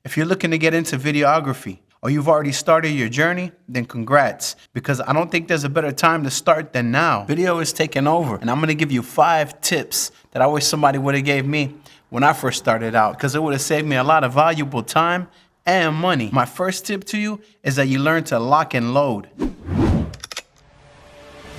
If you're looking to get into videography, or you've already started your journey, then congrats, because I don't think there's a better time to start than now. Video is taking over, and I'm gonna give you 5 tips that I wish somebody would have gave me when I first started out, because it would have saved me a lot of valuable time and money. My first tip to you is that you learn to lock and load.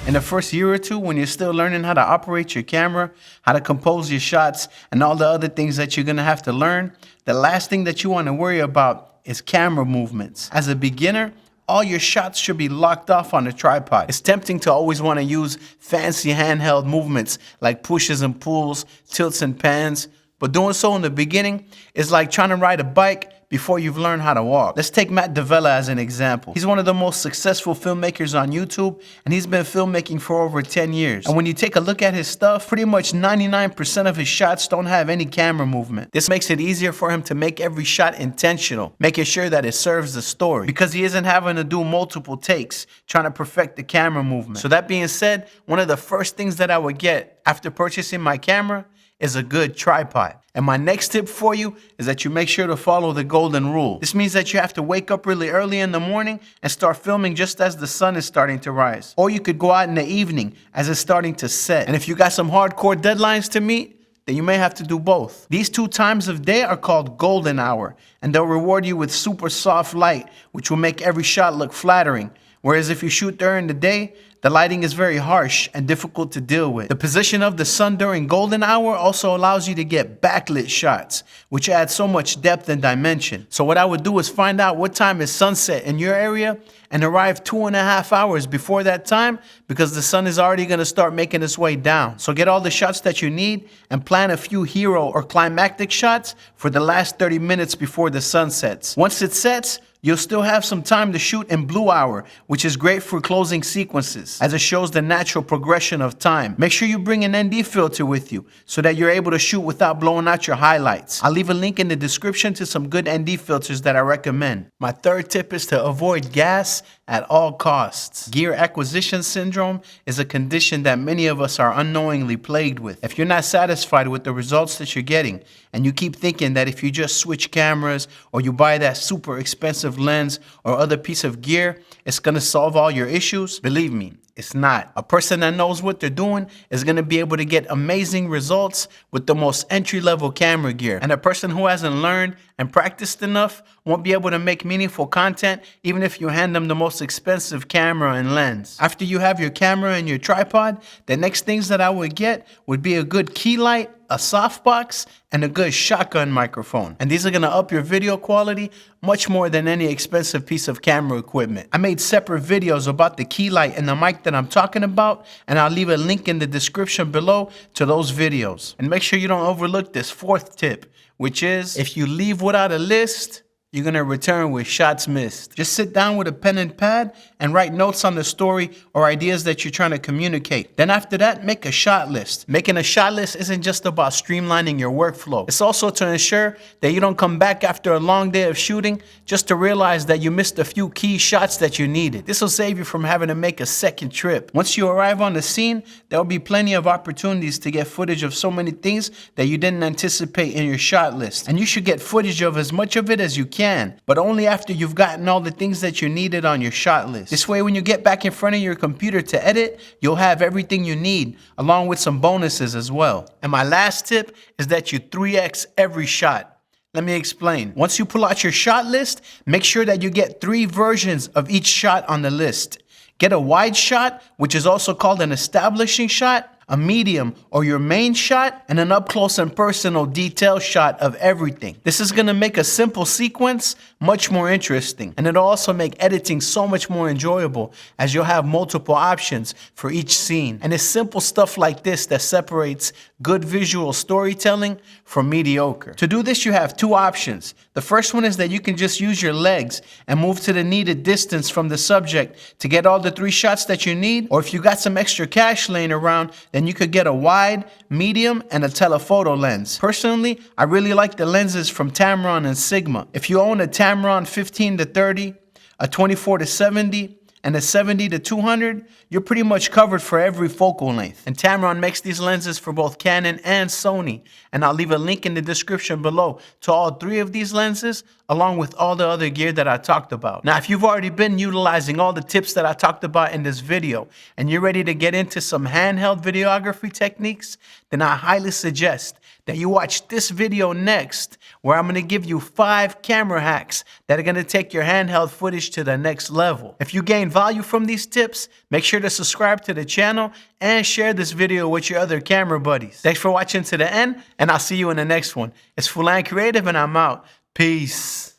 In the first year or two, when you're still learning how to operate your camera, how to compose your shots, and all the other things that you're gonna have to learn, the last thing that you wanna worry about is camera movements. As a beginner, all your shots should be locked off on a tripod. It's tempting to always wanna use fancy handheld movements like pushes and pulls, tilts and pans, but doing so in the beginning is like trying to ride a bike before you've learned how to walk. Let's take Matt Davella as an example. He's one of the most successful filmmakers on YouTube, and he's been filmmaking for over 10 years. And when you take a look at his stuff, pretty much 99% of his shots don't have any camera movement. This makes it easier for him to make every shot intentional, making sure that it serves the story, because he isn't having to do multiple takes trying to perfect the camera movement. So that being said, one of the first things that I would get after purchasing my camera is a good tripod. And my next tip for you is that you make sure to follow the golden rule. This means that you have to wake up really early in the morning and start filming just as the sun is starting to rise. Or you could go out in the evening as it's starting to set. And if you got some hardcore deadlines to meet, then you may have to do both. These 2 times of day are called golden hour, and they'll reward you with super soft light, which will make every shot look flattering. Whereas if you shoot during the day, the lighting is very harsh and difficult to deal with. The position of the sun during golden hour also allows you to get backlit shots, which add so much depth and dimension. So what I would do is find out what time is sunset in your area and arrive 2.5 hours before that time, because the sun is already gonna start making its way down. So get all the shots that you need and plan a few hero or climactic shots for the last 30 minutes before the sun sets. Once it sets, you'll still have some time to shoot in blue hour, which is great for closing sequences, as it shows the natural progression of time. Make sure you bring an ND filter with you so that you're able to shoot without blowing out your highlights. I'll leave a link in the description to some good ND filters that I recommend. My third tip is to avoid gas at all costs. Gear acquisition syndrome is a condition that many of us are unknowingly plagued with. If you're not satisfied with the results that you're getting, and you keep thinking that if you just switch cameras or you buy that super expensive lens or other piece of gear, it's gonna solve all your issues, believe me, it's not. A person that knows what they're doing is gonna be able to get amazing results with the most entry-level camera gear. And a person who hasn't learned and practiced enough won't be able to make meaningful content even if you hand them the most expensive camera and lens. After you have your camera and your tripod, the next things that I would get would be a good key light, a softbox, and a good shotgun microphone. And these are gonna up your video quality much more than any expensive piece of camera equipment. I made separate videos about the key light and the mic that I'm talking about, and I'll leave a link in the description below to those videos. And make sure you don't overlook this 4th tip, which is if you leave without a list, you're gonna return with shots missed. Just sit down with a pen and pad and write notes on the story or ideas that you're trying to communicate. Then after that, make a shot list. Making a shot list isn't just about streamlining your workflow. It's also to ensure that you don't come back after a long day of shooting just to realize that you missed a few key shots that you needed. This will save you from having to make a second trip. Once you arrive on the scene, there will be plenty of opportunities to get footage of so many things that you didn't anticipate in your shot list. And you should get footage of as much of it as you can, but only after you've gotten all the things that you needed on your shot list. This way, when you get back in front of your computer to edit, you'll have everything you need, along with some bonuses as well. And my last tip is that you 3x every shot. Let me explain. Once you pull out your shot list, make sure that you get 3 versions of each shot on the list. Get a wide shot, which is also called an establishing shot, a medium or your main shot, and an up close and personal detail shot of everything. This is gonna make a simple sequence much more interesting, and it'll also make editing so much more enjoyable as you'll have multiple options for each scene. And it's simple stuff like this that separates good visual storytelling from mediocre. To do this, you have 2 options. The first one is that you can just use your legs and move to the needed distance from the subject to get all the 3 shots that you need, or if you got some extra cash laying around, then you could get a wide, medium, and a telephoto lens. Personally, I really like the lenses from Tamron and Sigma. If you own a Tamron 15-30, a 24-70, and the 70 to 200, you're pretty much covered for every focal length. And Tamron makes these lenses for both Canon and Sony, and I'll leave a link in the description below to all three of these lenses, along with all the other gear that I talked about. Now, if you've already been utilizing all the tips that I talked about in this video, and you're ready to get into some handheld videography techniques, then I highly suggest that you watch this video next, where I'm going to give you 5 camera hacks that are going to take your handheld footage to the next level. If you gain value from these tips, make sure to subscribe to the channel and share this video with your other camera buddies. Thanks for watching to the end, and I'll see you in the next one. It's Fulan Creative, and I'm out. Peace.